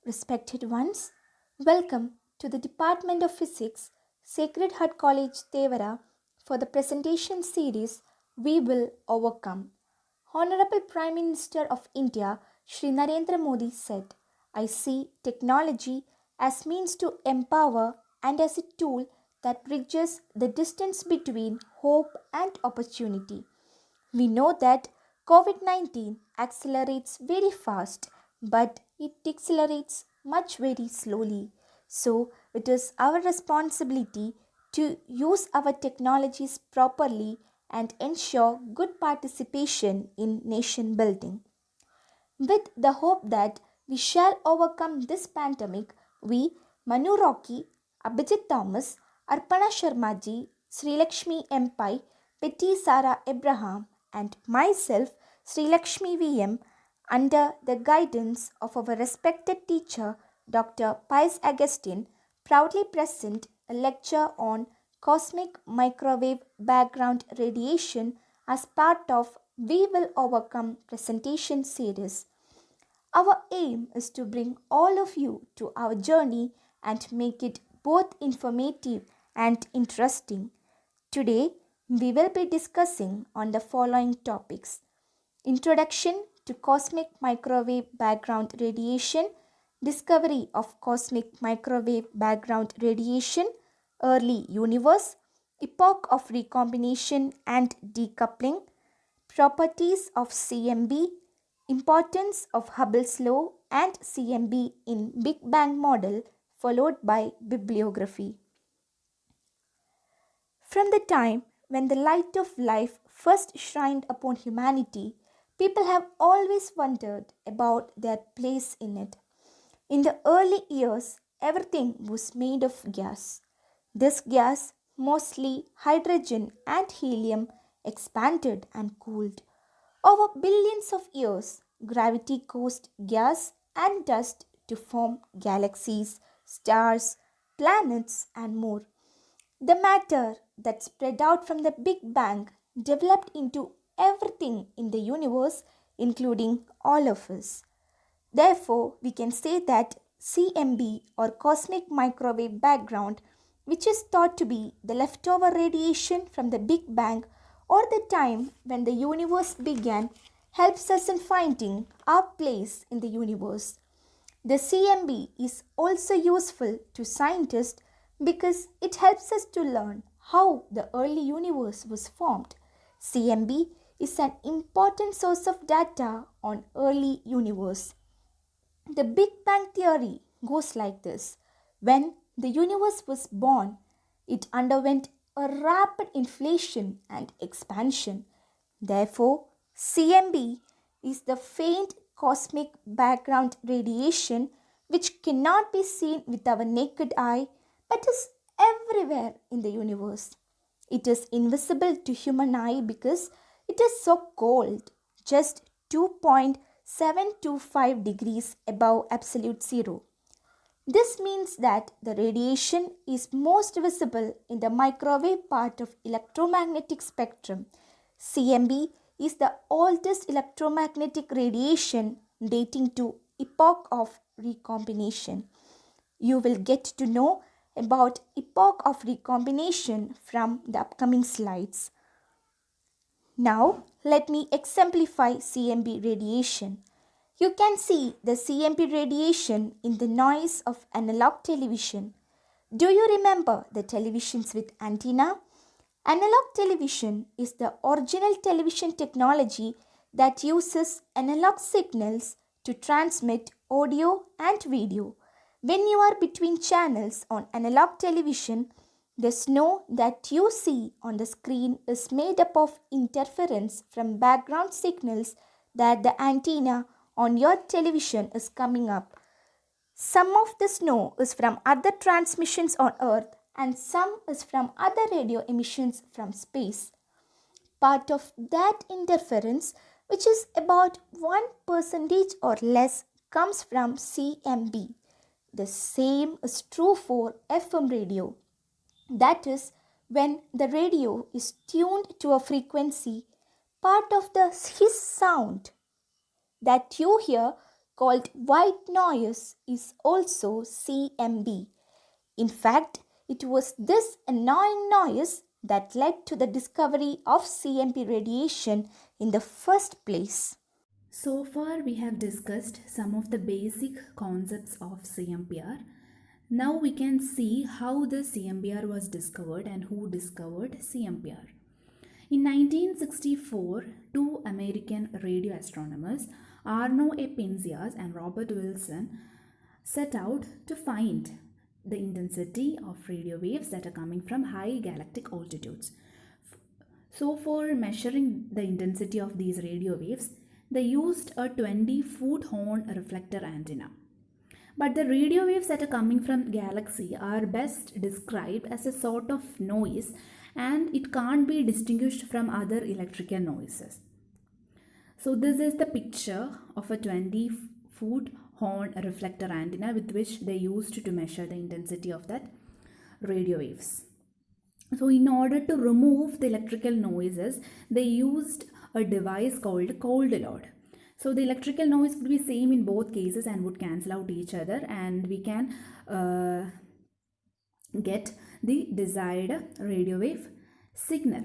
Respected ones, welcome to the Department of Physics, Sacred Heart College, Tevara, for the presentation series We Will Overcome. Honorable Prime Minister of India, Shri Narendra Modi said, I see technology as means to empower and as a tool that bridges the distance between hope and opportunity. We know that COVID-19 accelerates very fast, but it accelerates much very slowly. So it is our responsibility to use our technologies properly and ensure good participation in nation building. With the hope that we shall overcome this pandemic, we, MANU ROCKEY, ABHIJIT Thomas, ARPANA Sharmaji, SREELAKSHMI MP, Petty Sarah Abraham, and myself, SREELAKSHMI VM, under the guidance of our respected teacher, Dr. Pius Augustine, proudly present a lecture on cosmic microwave background radiation as part of We Will Overcome presentation series. Our aim is to bring all of you to our journey and make it both informative and interesting. Today, we will be discussing on the following topics: Introduction to cosmic microwave background radiation, discovery of cosmic microwave background radiation, early universe, epoch of recombination and decoupling, properties of Cmb, importance of Hubble's law and Cmb in Big Bang model, followed by bibliography. From the time when the light of life first shined upon humanity, people have always wondered about their place in it. In the early years, everything was made of gas. This gas, mostly hydrogen and helium, expanded and cooled. Over billions of years, gravity caused gas and dust to form galaxies, stars, planets, and more. The matter that spread out from the Big Bang developed into everything in the universe, including all of us. Therefore, we can say that CMB, or cosmic microwave background, which is thought to be the leftover radiation from the Big Bang or the time when the universe began, helps us in finding our place in the universe. The CMB is also useful to scientists because it helps us to learn how the early universe was formed. CMB is an important source of data on early universe. The Big Bang theory goes like this. When the universe was born, it underwent a rapid inflation and expansion. Therefore, CMB is the faint cosmic background radiation which cannot be seen with our naked eye but is everywhere in the universe. It is invisible to human eye because it is so cold, just 2.725 degrees above absolute zero. This means that the radiation is most visible in the microwave part of electromagnetic spectrum. CMB is the oldest electromagnetic radiation dating to epoch of recombination. You will get to know about epoch of recombination from the upcoming slides. Now, let me exemplify CMB radiation. You can see the CMB radiation in the noise of analog television. Do you remember the televisions with antenna? Analog television is the original television technology that uses analog signals to transmit audio and video. When you are between channels on analog television, the snow that you see on the screen is made up of interference from background signals that the antenna on your television is coming up. Some of the snow is from other transmissions on Earth and some is from other radio emissions from space. Part of that interference, which is about 1% or less, comes from CMB. The same is true for FM radio. That is, when the radio is tuned to a frequency, part of his sound that you hear called white noise is also CMB. In fact, it was this annoying noise that led to the discovery of CMB radiation in the first place. So far, we have discussed some of the basic concepts of CMBR. Now we can see how the CMBR was discovered and who discovered CMBR. In 1964, two American radio astronomers, Arno A. Penzias and Robert Wilson, set out to find the intensity of radio waves that are coming from high galactic altitudes. So, for measuring the intensity of these radio waves, they used a 20-foot horn reflector antenna. But the radio waves that are coming from galaxy are best described as a sort of noise, and it can't be distinguished from other electrical noises. So this is the picture of a 20-foot horn reflector antenna with which they used to measure the intensity of that radio waves. So in order to remove the electrical noises, they used a device called cold load. So the electrical noise would be same in both cases and would cancel out each other, and we can get the desired radio wave signal.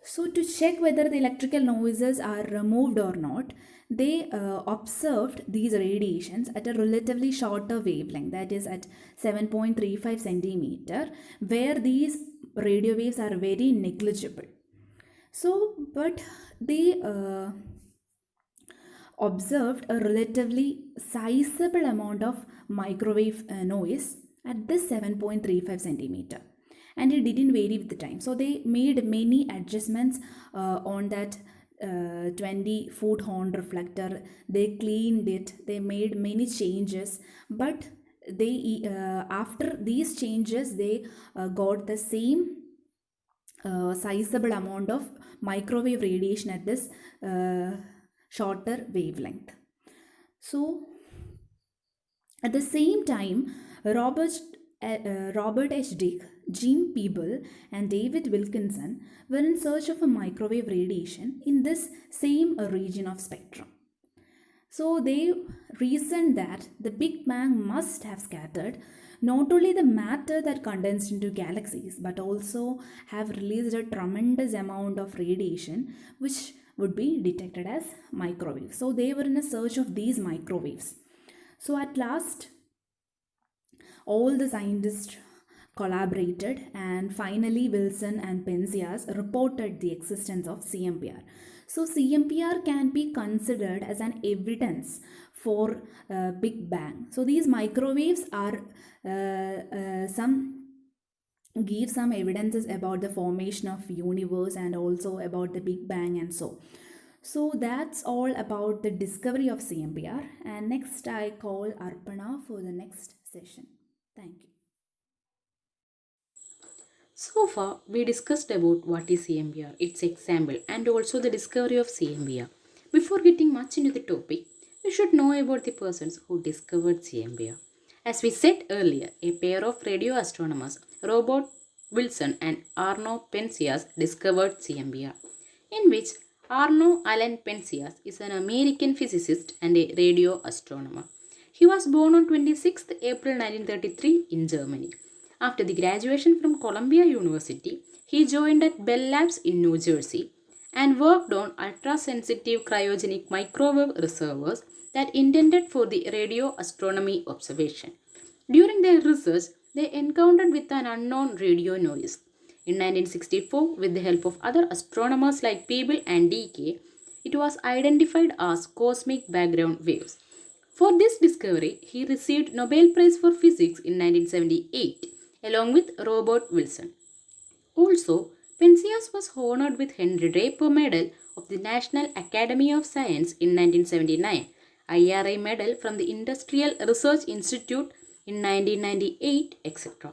So to check whether the electrical noises are removed or not, they observed these radiations at a relatively shorter wavelength, that is at 7.35 centimeter, where these radio waves are very negligible. So, but they observed a relatively sizable amount of microwave noise at this 7.35 centimeter, and it didn't vary with the time. So they made many adjustments on that 20-foot horn reflector. They cleaned it, they made many changes, but they after these changes they got the same sizable amount of microwave radiation at this shorter wavelength. So at the same time, Robert H. Dick, Jim Peeble, and David Wilkinson were in search of a microwave radiation in this same region of spectrum. So they reasoned that the Big Bang must have scattered not only the matter that condensed into galaxies, but also have released a tremendous amount of radiation which would be detected as microwaves. So they were in a search of these microwaves. So at last, all the scientists collaborated, and finally Wilson and Penzias reported the existence of CMBR. So CMBR can be considered as an evidence for Big Bang. So these microwaves are give some evidences about the formation of universe and also about the Big Bang and so. So that's all about the discovery of CMBR, and next I call Arpana for the next session. Thank you. So far, we discussed about what is CMBR, its example, and also the discovery of CMBR. Before getting much into the topic, we should know about the persons who discovered CMBR. As we said earlier, a pair of radio astronomers, Robert Wilson and Arno Penzias, discovered CMBR, in which Arno Allen Penzias is an American physicist and a radio astronomer. He was born on 26th April 1933 in Germany. After the graduation from Columbia University, he joined at Bell Labs in New Jersey and worked on ultra-sensitive cryogenic microwave reservoirs that intended for the radio astronomy observation. During their research, they encountered with an unknown radio noise. In 1964, with the help of other astronomers like Peeble and DK, it was identified as cosmic background waves. For this discovery, he received Nobel Prize for Physics in 1978, along with Robert Wilson. Also, Penzias was honored with Henry Draper Medal of the National Academy of Science in 1979, IRA Medal from the Industrial Research Institute in 1998, etc.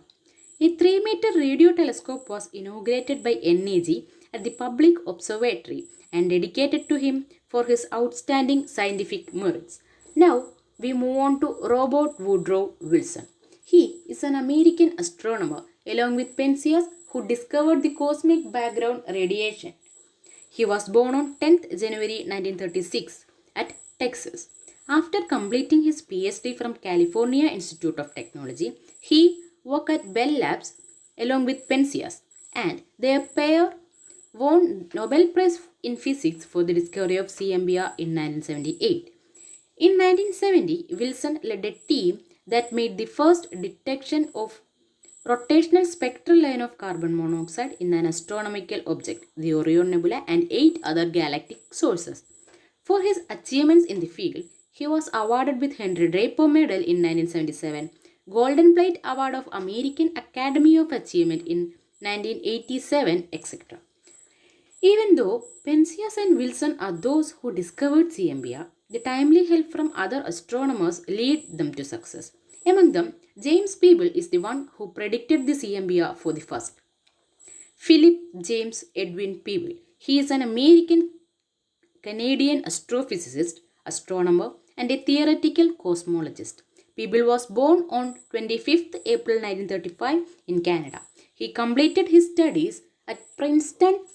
A 3-meter radio telescope was inaugurated by NAG at the Public Observatory and dedicated to him for his outstanding scientific merits. Now, we move on to Robert Woodrow Wilson. He is an American astronomer along with Penzias who discovered the cosmic background radiation. He was born on 10th January 1936 at Texas. After completing his PhD from California Institute of Technology, he worked at Bell Labs along with Penzias, and their pair won Nobel Prize in Physics for the discovery of CMBR in 1978. In 1970, Wilson led a team that made the first detection of rotational spectral line of carbon monoxide in an astronomical object, the Orion Nebula, and 8 other galactic sources. For his achievements in the field, he was awarded with Henry Draper Medal in 1977, Golden Plate Award of American Academy of Achievement in 1987, etc. Even though Penzias and Wilson are those who discovered CMBR, the timely help from other astronomers led them to success. Among them, James Peeble is the one who predicted the CMBR for the first. Philip James Edwin Peeble. He is an American Canadian astrophysicist, astronomer, and a theoretical cosmologist. Peeble was born on 25th April 1935 in Canada. He completed his studies at Princeton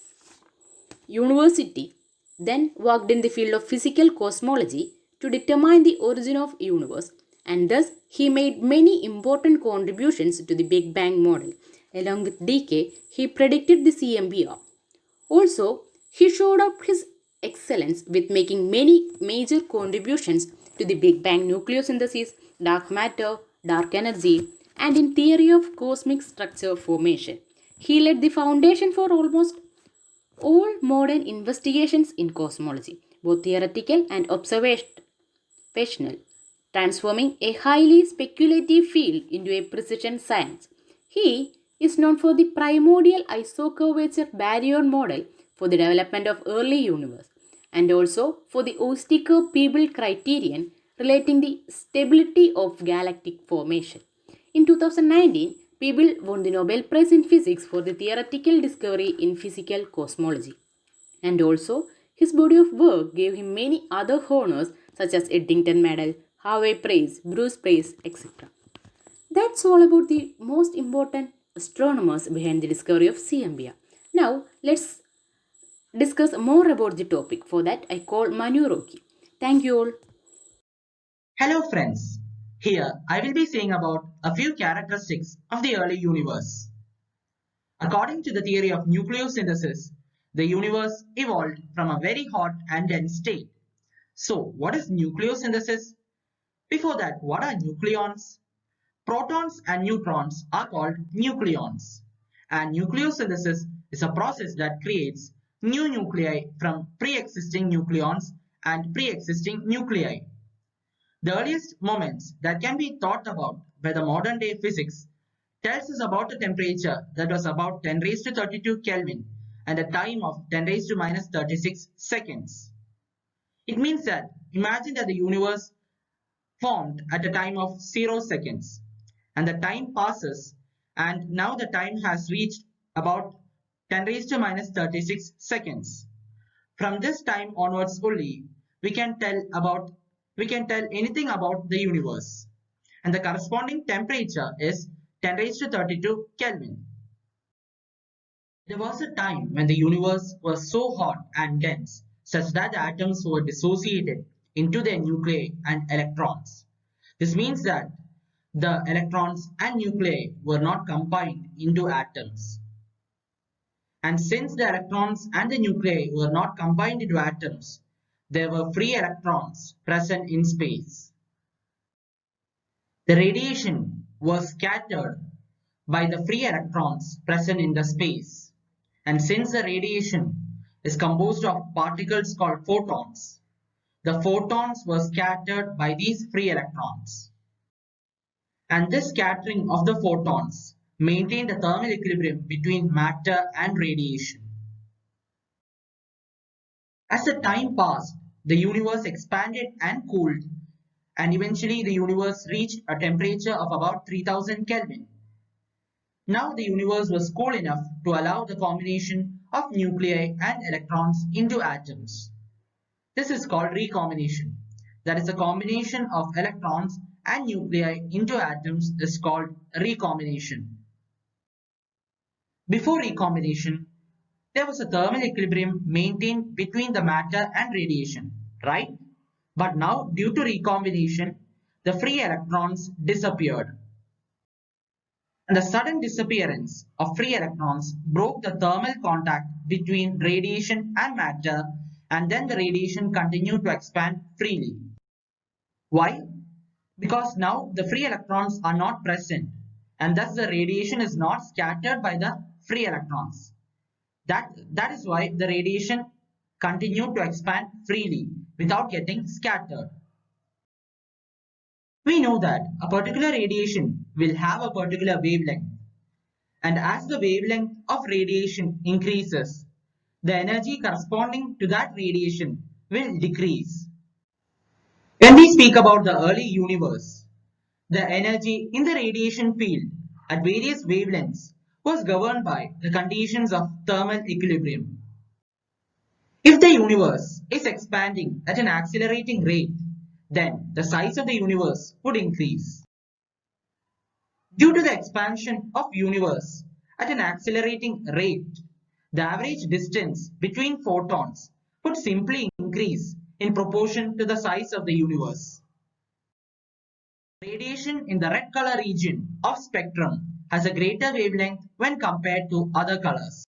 University, then worked in the field of physical cosmology to determine the origin of universe, and thus he made many important contributions to the Big Bang model. Along with DK, he predicted the CMBR. Also, he showed up his excellence with making many major contributions to the Big Bang nucleosynthesis, dark matter, dark energy, and in theory of cosmic structure formation. He laid the foundation for almost all modern investigations in cosmology, both theoretical and observational, transforming a highly speculative field into a precision science. He is known for the primordial isocurvature baryon model for the development of early universe, and also for the Oestiker-Peeble criterion relating the stability of galactic formation. In 2019, Peeble won the Nobel Prize in Physics for the theoretical discovery in physical cosmology. And also, his body of work gave him many other honors such as Eddington Medal, Harvey Prize, Bruce Prize, etc. That's all about the most important astronomers behind the discovery of CMBR. Now, let's discuss more about the topic. For that, I call MANU ROCKEY. Thank you all. Hello friends, here I will be saying about a few characteristics of the early universe. According to the theory of nucleosynthesis, the universe evolved from a very hot and dense state. So what is nucleosynthesis? Before that, what are nucleons? Protons and neutrons are called nucleons. And nucleosynthesis is a process that creates new nuclei from pre-existing nucleons and pre-existing nuclei. The earliest moments that can be thought about by the modern day physics tells us about a temperature that was about 10 raised to 32 Kelvin and a time of 10 raised to minus 36 seconds. It means that imagine that the universe formed at a time of 0 seconds and the time passes and now the time has reached about 10 raised to minus 36 seconds. From this time onwards only, we can tell anything about the universe. And the corresponding temperature is 10 raised to 32 Kelvin. There was a time when the universe was so hot and dense such that the atoms were dissociated into their nuclei and electrons. This means that the electrons and nuclei were not combined into atoms. And since the electrons and the nuclei were not combined into atoms, there were free electrons present in space. The radiation was scattered by the free electrons present in the space. And since the radiation is composed of particles called photons, the photons were scattered by these free electrons. And this scattering of the photons maintained a thermal equilibrium between matter and radiation. As the time passed, the universe expanded and cooled, and eventually the universe reached a temperature of about 3000 Kelvin. Now the universe was cool enough to allow the combination of nuclei and electrons into atoms. This is called recombination. That is, a combination of electrons and nuclei into atoms is called recombination. Before recombination, there was a thermal equilibrium maintained between the matter and radiation, right? But now, due to recombination, the free electrons disappeared. And the sudden disappearance of free electrons broke the thermal contact between radiation and matter, and then the radiation continued to expand freely. Why? Because now the free electrons are not present, and thus the radiation is not scattered by the free electrons. That is why the radiation continued to expand freely without getting scattered. We know that a particular radiation will have a particular wavelength, and as the wavelength of radiation increases, the energy corresponding to that radiation will decrease. When we speak about the early universe, the energy in the radiation field at various wavelengths was governed by the conditions of thermal equilibrium. If the universe is expanding at an accelerating rate, then the size of the universe would increase. Due to the expansion of universe at an accelerating rate, the average distance between photons would simply increase in proportion to the size of the universe. Radiation in the red color region of spectrum has a greater wavelength when compared to other colors.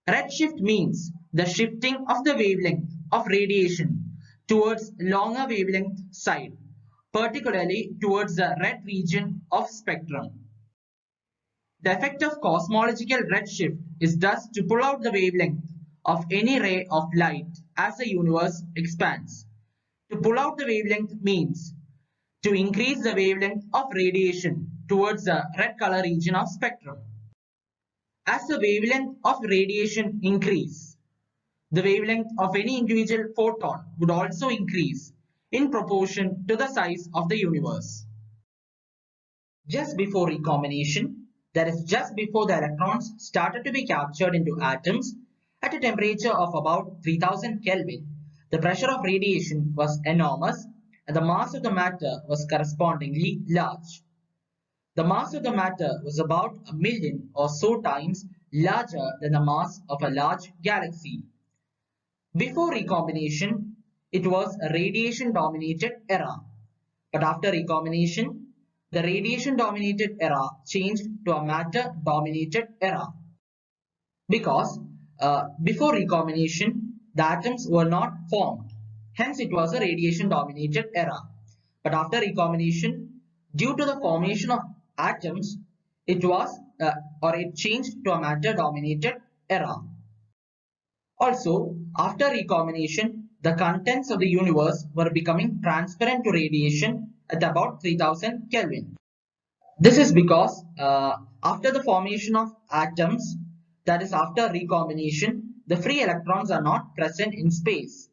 Redshift means the shifting of the wavelength of radiation towards longer wavelength side, particularly towards the red region of spectrum. The effect of cosmological redshift is thus to pull out the wavelength of any ray of light as the universe expands. To pull out the wavelength means to increase the wavelength of radiation towards the red color region of spectrum. As the wavelength of radiation increase, the wavelength of any individual photon would also increase in proportion to the size of the universe. Just before recombination, that is just before the electrons started to be captured into atoms at a temperature of about 3000 Kelvin, the pressure of radiation was enormous and the mass of the matter was correspondingly large. The mass of the matter was about 1,000,000 or so times larger than the mass of a large galaxy. Before recombination, it was a radiation-dominated era. But after recombination, the radiation-dominated era changed to a matter-dominated era. Because before recombination, the atoms were not formed. Hence, it was a radiation-dominated era. But after recombination, due to the formation of atoms, it changed to a matter-dominated era. Also, after recombination, the contents of the universe were becoming transparent to radiation at about 3000 Kelvin. This is because after the formation of atoms, that is after recombination, the free electrons are not present in space.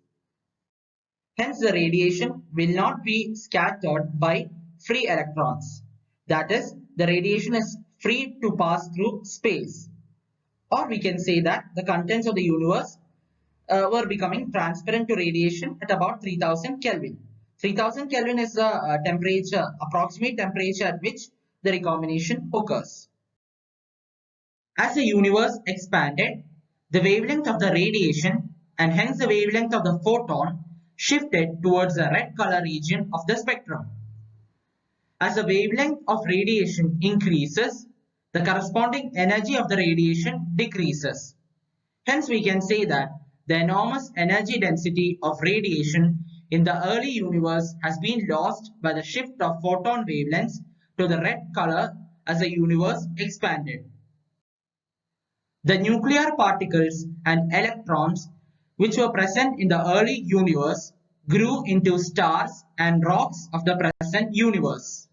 Hence, the radiation will not be scattered by free electrons. That is, the radiation is free to pass through space. Or we can say that the contents of the universe were becoming transparent to radiation at about 3000 Kelvin. 3000 Kelvin is the approximate temperature at which the recombination occurs. As the universe expanded, the wavelength of the radiation and hence the wavelength of the photon shifted towards the red color region of the spectrum. As the wavelength of radiation increases, the corresponding energy of the radiation decreases. Hence, we can say that the enormous energy density of radiation in the early universe has been lost by the shift of photon wavelengths to the red color as the universe expanded. The nuclear particles and electrons which were present in the early universe grew into stars and rocks of the present universe.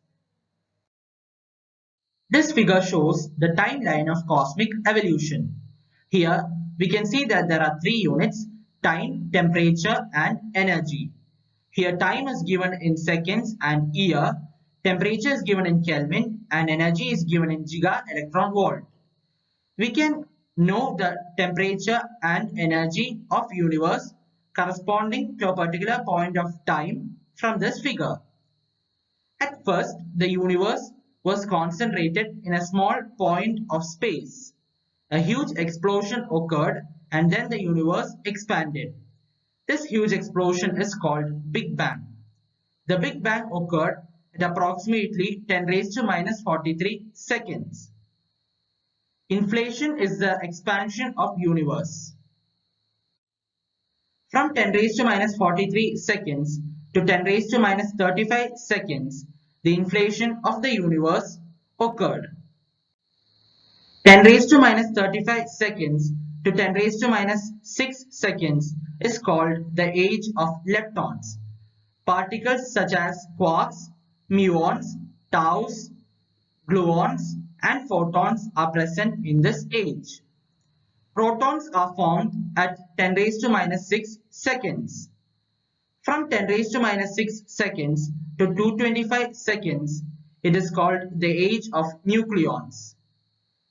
This figure shows the timeline of cosmic evolution. Here we can see that there are three units: time, temperature and energy. Here time is given in seconds and year, temperature is given in Kelvin and energy is given in giga electron volt. We can know the temperature and energy of universe corresponding to a particular point of time from this figure. At first, the universe was concentrated in a small point of space. A huge explosion occurred and then the universe expanded. This huge explosion is called Big Bang. The Big Bang occurred at approximately 10 raised to minus 43 seconds. Inflation is the expansion of universe. From 10 raised to minus 43 seconds to 10 raised to minus 35 seconds, the inflation of the universe occurred. 10 raised to minus 35 seconds to 10 raised to minus 6 seconds is called the age of leptons. Particles such as quarks, muons, taus, gluons, and photons are present in this age. Protons are formed at 10 raised to minus 6 seconds. From 10 raised to minus 6 seconds to 225 seconds, it is called the age of nucleons.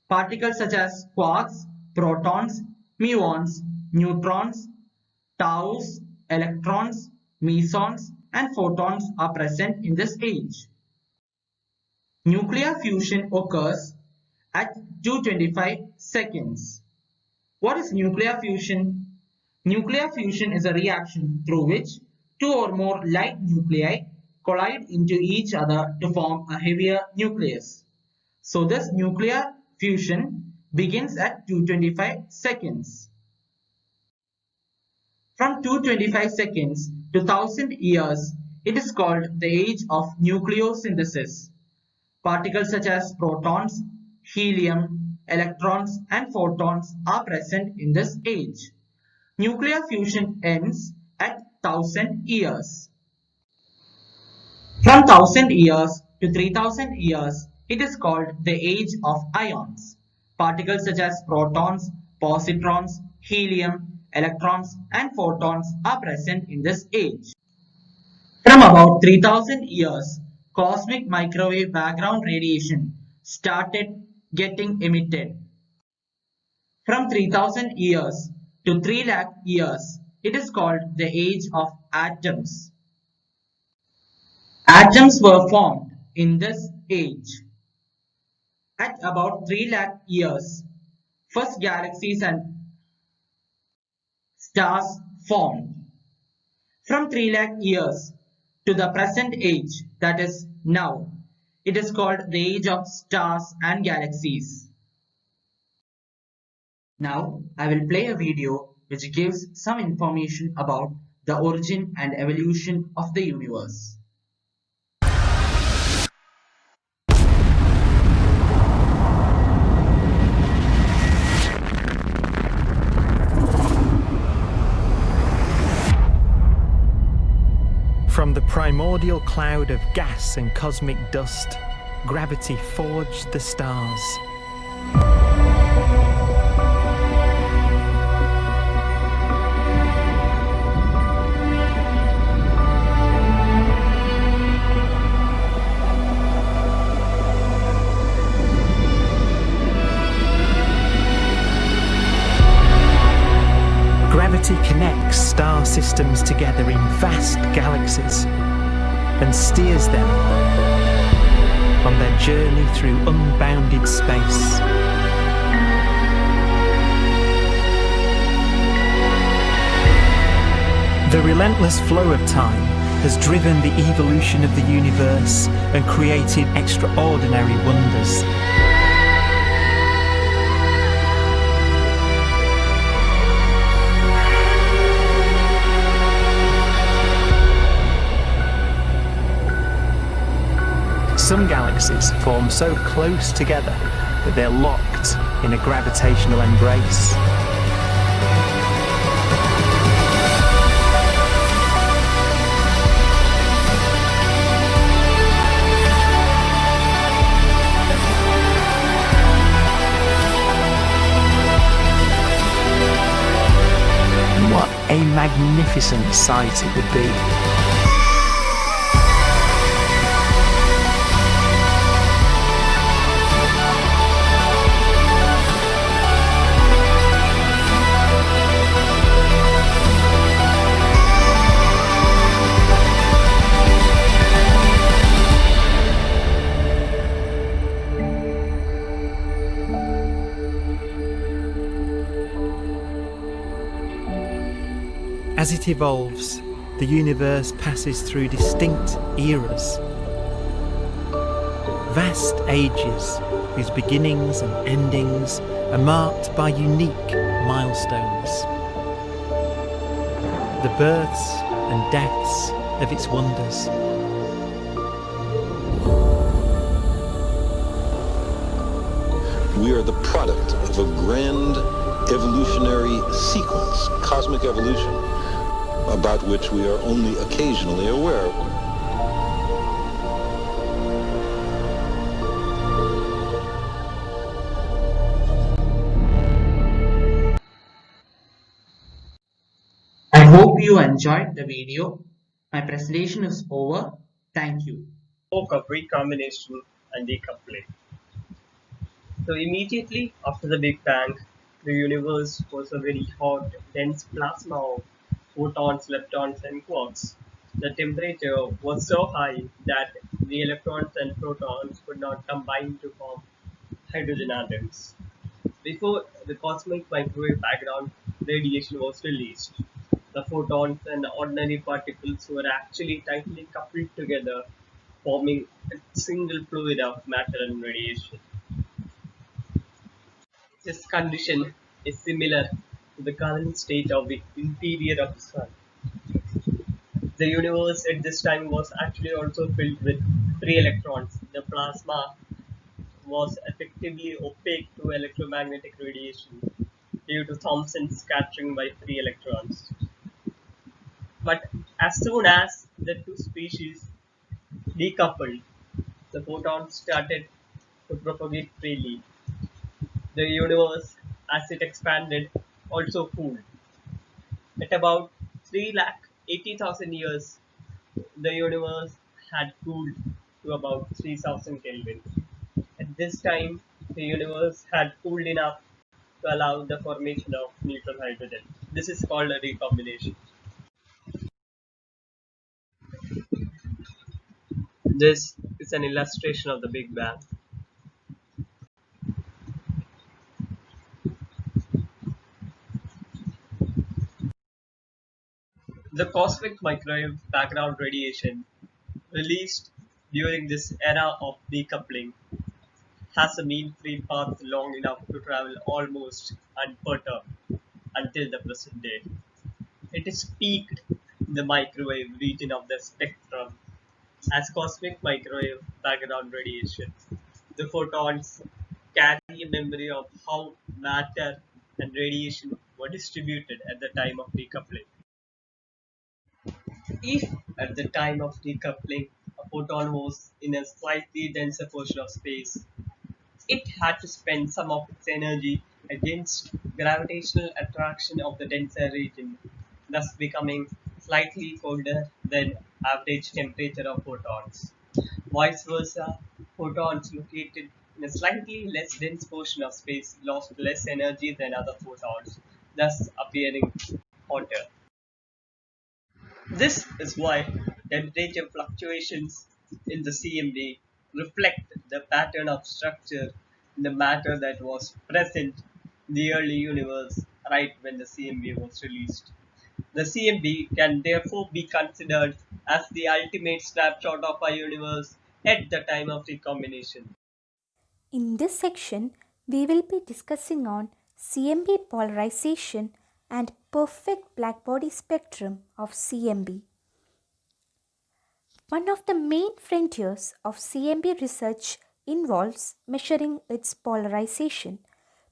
Particles such as quarks, protons, muons, neutrons, taus, electrons, mesons, and photons are present in this age. Nuclear fusion occurs at 225 seconds. What is nuclear fusion? Nuclear fusion is a reaction through which two or more light nuclei collide into each other to form a heavier nucleus. So this nuclear fusion begins at 225 seconds. From 225 seconds to 1000 years, it is called the age of nucleosynthesis. Particles such as protons, helium, electrons, and photons are present in this age. Nuclear fusion ends at 1000 years. From 1000 years to 3000 years, it is called the age of ions. Particles such as protons, positrons, helium, electrons, and photons are present in this age. From about 3000 years, cosmic microwave background radiation started getting emitted. From 3000 years to 3 lakh years, it is called the age of atoms. Atoms were formed in this age. At about 3 lakh years, first galaxies and stars formed. From 3 lakh years to the present age, that is now, it is called the age of stars and galaxies. Now I will play a video which gives some information about the origin and evolution of the universe. From the primordial cloud of gas and cosmic dust, gravity forged the stars. Gravity connects star systems together in vast galaxies and steers them on their journey through unbounded space. The relentless flow of time has driven the evolution of the universe and created extraordinary wonders. Some galaxies form so close together that they're locked in a gravitational embrace. What a magnificent sight it would be. As it evolves, the universe passes through distinct eras. Vast ages whose beginnings and endings are marked by unique milestones. The births and deaths of its wonders. We are the product of a grand evolutionary sequence, cosmic evolution, about which we are only occasionally aware. I hope you enjoyed the video. My presentation is over. Thank you. Spoke of recombination and decoupling. So immediately after the Big Bang, the universe was a very hot, dense plasma of photons, leptons, and quarks. The temperature was so high that the electrons and protons could not combine to form hydrogen atoms. Before the cosmic microwave background radiation was released, the photons and ordinary particles were actually tightly coupled together, forming a single fluid of matter and radiation. This condition is similar to the current state of the interior of the Sun. The universe at this time was actually also filled with free electrons. The plasma was effectively opaque to electromagnetic radiation due to Thomson's scattering by free electrons. But as soon as the two species decoupled, the photons started to propagate freely. The universe, as it expanded, also cooled. At about 3,80,000 years, the universe had cooled to about 3000 Kelvin. At this time, the universe had cooled enough to allow the formation of neutral hydrogen. This is called a recombination. This is an illustration of the Big Bang. The cosmic microwave background radiation released during this era of decoupling has a mean free path long enough to travel almost unperturbed until the present day. It is peaked in the microwave region of the spectrum as cosmic microwave background radiation. The photons carry a memory of how matter and radiation were distributed at the time of decoupling. If at the time of decoupling a photon was in a slightly denser portion of space, it had to spend some of its energy against gravitational attraction of the denser region, thus becoming slightly colder than average temperature of photons. Vice versa, photons located in a slightly less dense portion of space lost less energy than other photons, thus appearing hotter. This is why temperature fluctuations in the CMB reflect the pattern of structure in the matter that was present in the early universe right when the CMB was released. The CMB can therefore be considered as the ultimate snapshot of our universe at the time of recombination. In this section, we will be discussing on CMB polarization and perfect blackbody spectrum of CMB. One of the main frontiers of CMB research involves measuring its polarization.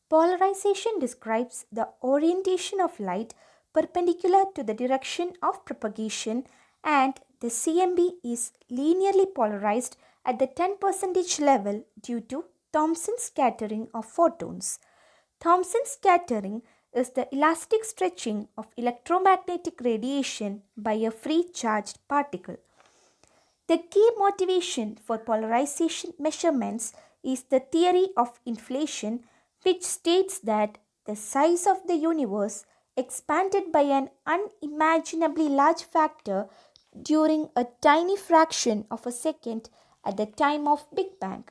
Polarization describes the orientation of light perpendicular to the direction of propagation, and the CMB is linearly polarized at the 10% level due to Thomson scattering of photons. Thomson scattering is the elastic stretching of electromagnetic radiation by a free charged particle. The key motivation for polarization measurements is the theory of inflation, which states that the size of the universe expanded by an unimaginably large factor during a tiny fraction of a second at the time of Big Bang.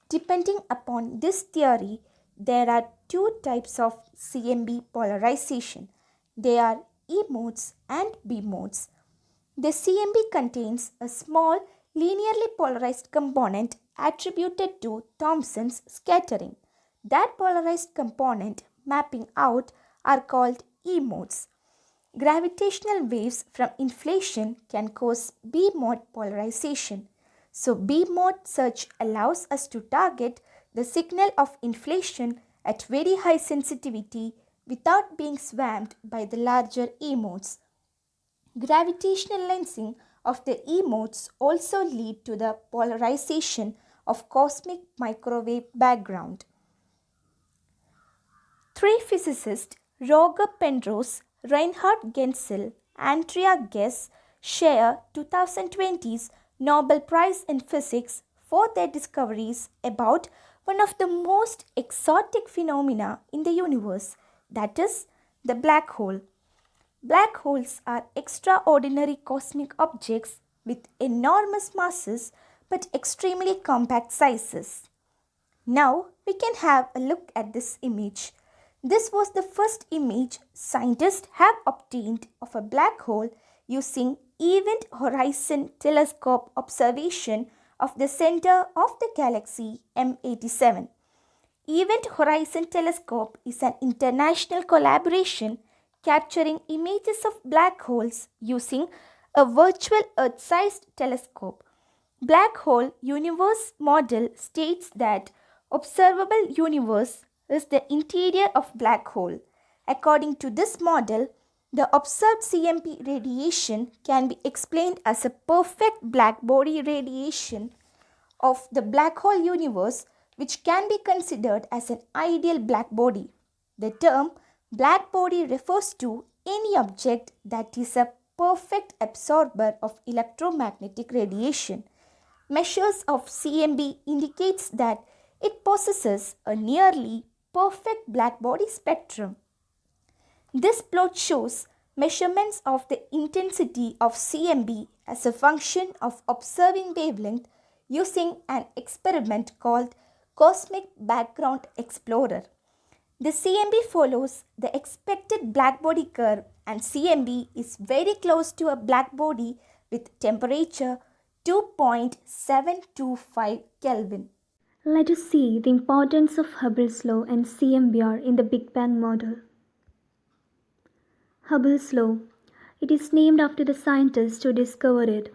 Depending upon this theory, there are two types of CMB polarization. They are E modes and B modes. The CMB contains a small linearly polarized component attributed to Thomson's scattering. That polarized component mapping out are called E modes. Gravitational waves from inflation can cause B mode polarization. So B mode search allows us to target the signal of inflation at very high sensitivity without being swamped by the larger E modes. Gravitational lensing of the E modes also lead to the polarization of cosmic microwave background. Three physicists, Roger Penrose, Reinhard Genzel, Andrea Ghez, share 2020's Nobel Prize in Physics for their discoveries about one of the most exotic phenomena in the universe, that is, the black hole. Black holes are extraordinary cosmic objects with enormous masses but extremely compact sizes. Now we can have a look at this image. This was the first image scientists have obtained of a black hole using Event Horizon Telescope observation of the center of the galaxy M87. Event Horizon Telescope is an international collaboration capturing images of black holes using a virtual Earth-sized telescope. Black hole universe model states that observable universe is the interior of black hole. According to this model, the observed CMB radiation can be explained as a perfect black body radiation of the black hole universe, which can be considered as an ideal black body. The term black body refers to any object that is a perfect absorber of electromagnetic radiation. Measures of CMB indicates that it possesses a nearly perfect black body spectrum. This plot shows measurements of the intensity of CMB as a function of observing wavelength using an experiment called Cosmic Background Explorer. The CMB follows the expected blackbody curve, and CMB is very close to a blackbody with temperature 2.725 Kelvin. Let us see the importance of Hubble's law and CMBR in the Big Bang model. Hubble's law. It is named after the scientist who discovered it.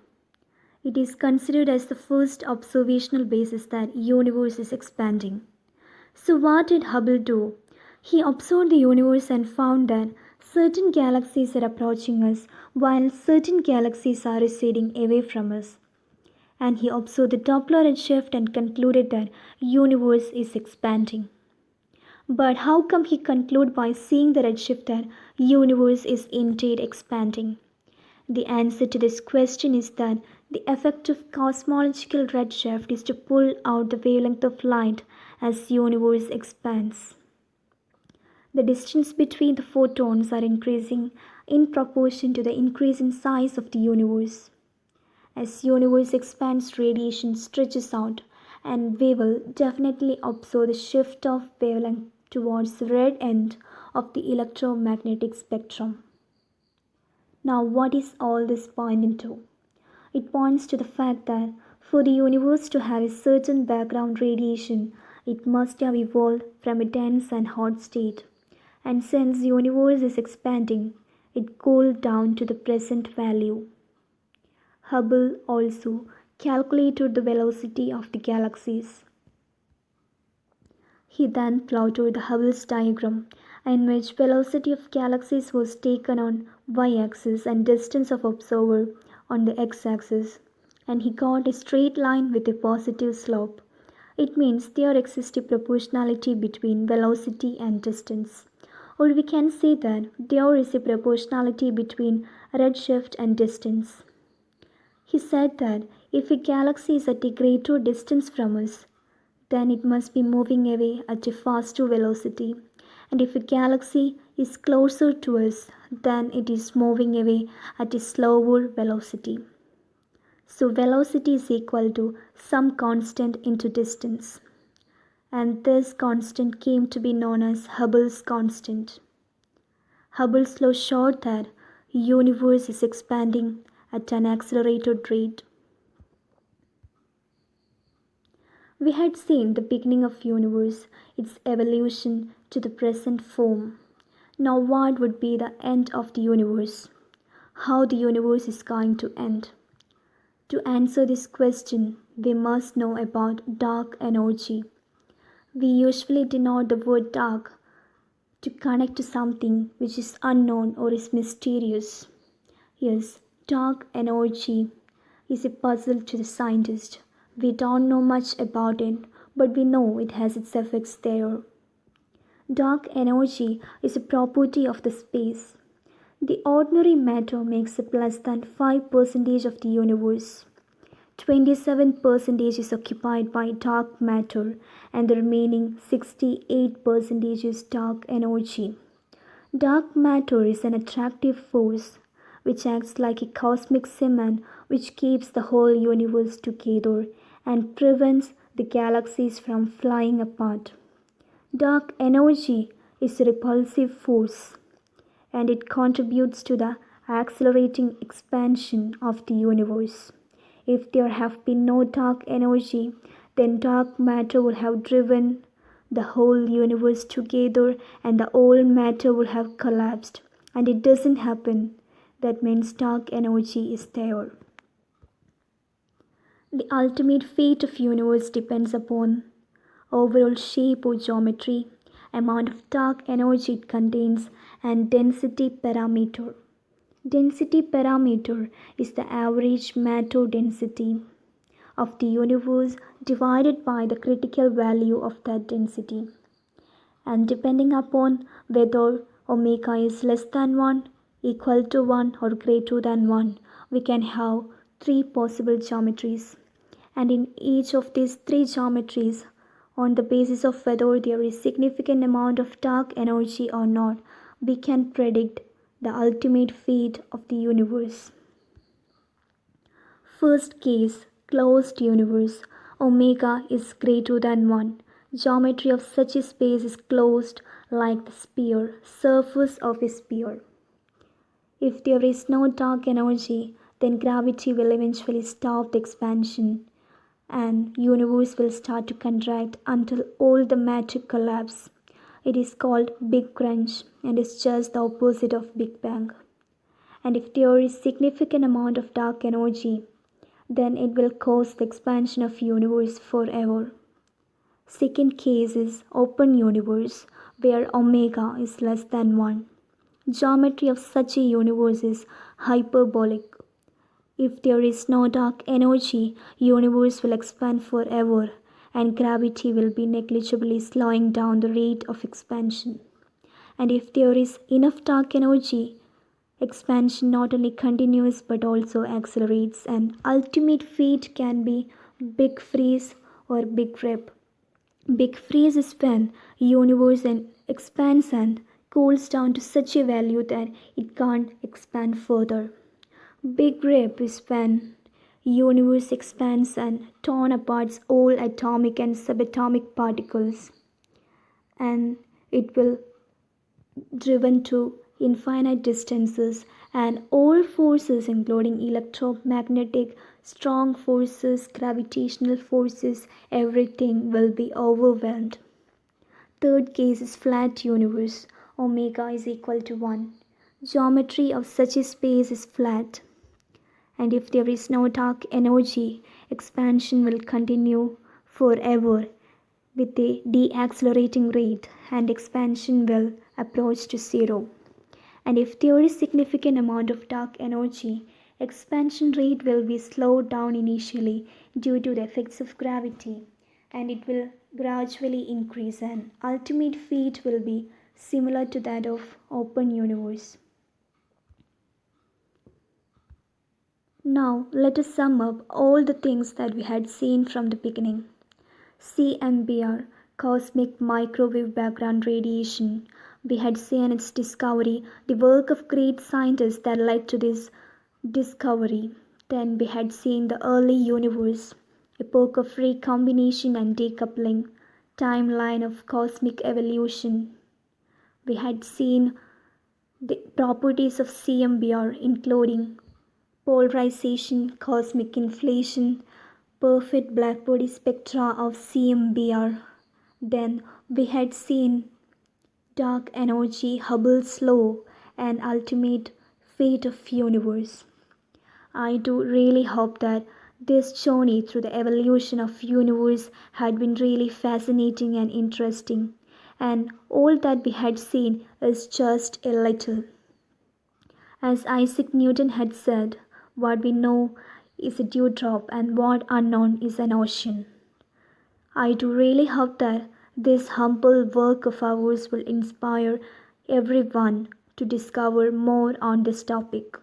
It is considered as the first observational basis that universe is expanding. So what did Hubble do? He observed the universe and found that certain galaxies are approaching us while certain galaxies are receding away from us. And he observed the Doppler redshift and concluded that universe is expanding. But how come he concluded by seeing the redshift that universe is indeed expanding? The answer to this question is that the effect of cosmological redshift is to pull out the wavelength of light as universe expands. The distance between the photons are increasing in proportion to the increase in size of the universe. As universe expands, radiation stretches out, and we will definitely observe the shift of wavelength towards the red end of the electromagnetic spectrum. Now, what is all this pointing to? It points to the fact that for the universe to have a certain background radiation, it must have evolved from a dense and hot state. And since the universe is expanding, it cooled down to the present value. Hubble also calculated the velocity of the galaxies. He then plotted the Hubble's diagram, in which velocity of galaxies was taken on y-axis and distance of observer on the x-axis, and he got a straight line with a positive slope. It means there exists a proportionality between velocity and distance. Or we can say that there is a proportionality between redshift and distance. He said that if a galaxy is at a greater distance from us, then it must be moving away at a faster velocity. And if a galaxy is closer to us, then it is moving away at a slower velocity. So velocity is equal to some constant into distance. And this constant came to be known as Hubble's constant. Hubble's law showed that Universe is expanding at an accelerated rate. We had seen the beginning of universe, its evolution to the present form. Now what would be the end of the universe? How the universe is going to end? To answer this question, we must know about dark energy. We usually denote the word dark to connect to something which is unknown or is mysterious. Yes, dark energy is a puzzle to the scientist. We don't know much about it, but we know it has its effects there. Dark energy is a property of the space. The ordinary matter makes up less than 5% of the universe. 27% is occupied by dark matter and the remaining 68% is dark energy. Dark matter is an attractive force which acts like a cosmic cement which keeps the whole universe together and prevents the galaxies from flying apart. Dark energy is a repulsive force and it contributes to the accelerating expansion of the universe. If there have been no dark energy, then dark matter would have driven the whole universe together and the whole matter would have collapsed. And it doesn't happen. That means dark energy is there. The ultimate fate of universe depends upon overall shape or geometry, amount of dark energy it contains, and density parameter. Density parameter is the average matter density of the universe divided by the critical value of that density. And depending upon whether omega is less than 1, equal to 1 or greater than 1, we can have 3 possible geometries. And in each of these 3 geometries, on the basis of whether there is significant amount of dark energy or not, we can predict the ultimate fate of the universe. First case, closed universe. Omega is greater than 1. Geometry of such a space is closed like the sphere, surface of a sphere. If there is no dark energy, then gravity will eventually stop the expansion and universe will start to contract until all the matter collapse. It is called Big Crunch and is just the opposite of Big Bang. And if there is significant amount of dark energy, then it will cause the expansion of universe forever. Second case is open universe where omega is less than 1. Geometry of such a universe is hyperbolic. If there is no dark energy, universe will expand forever and gravity will be negligibly slowing down the rate of expansion. And if there is enough dark energy, expansion not only continues but also accelerates and ultimate fate can be big freeze or big rip. Big freeze is when universe expands and cools down to such a value that it can't expand further. Big rip is when universe expands and torn apart all atomic and subatomic particles and it will driven to infinite distances and all forces including electromagnetic, strong forces, gravitational forces, everything will be overwhelmed. Third case is flat universe. Omega is equal to 1. Geometry of such a space is flat. And if there is no dark energy, expansion will continue forever with a deaccelerating rate and expansion will approach to 0. And if there is significant amount of dark energy, expansion rate will be slowed down initially due to the effects of gravity and it will gradually increase and ultimate fate will be similar to that of open universe. Now let us sum up all the things that we had seen from the beginning. CMBR, cosmic microwave background radiation. We had seen its discovery, the work of great scientists that led to this discovery. Then we had seen the early universe, epoch of recombination and decoupling, timeline of cosmic evolution. We had seen the properties of CMBR, including polarization, cosmic inflation, perfect blackbody spectra of CMBR. Then we had seen dark energy, Hubble's law, and ultimate fate of universe. I do really hope that this journey through the evolution of universe had been really fascinating and interesting, and all that we had seen is just a little. As Isaac Newton had said, what we know is a dewdrop and what unknown is an ocean. I do really hope that this humble work of ours will inspire everyone to discover more on this topic.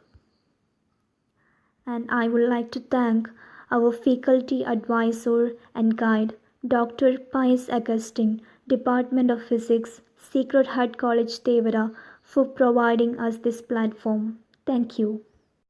And I would like to thank our faculty advisor and guide, Dr. Pius Augustine, Department of Physics, Sacred Heart College, Tevara, for providing us this platform. Thank you.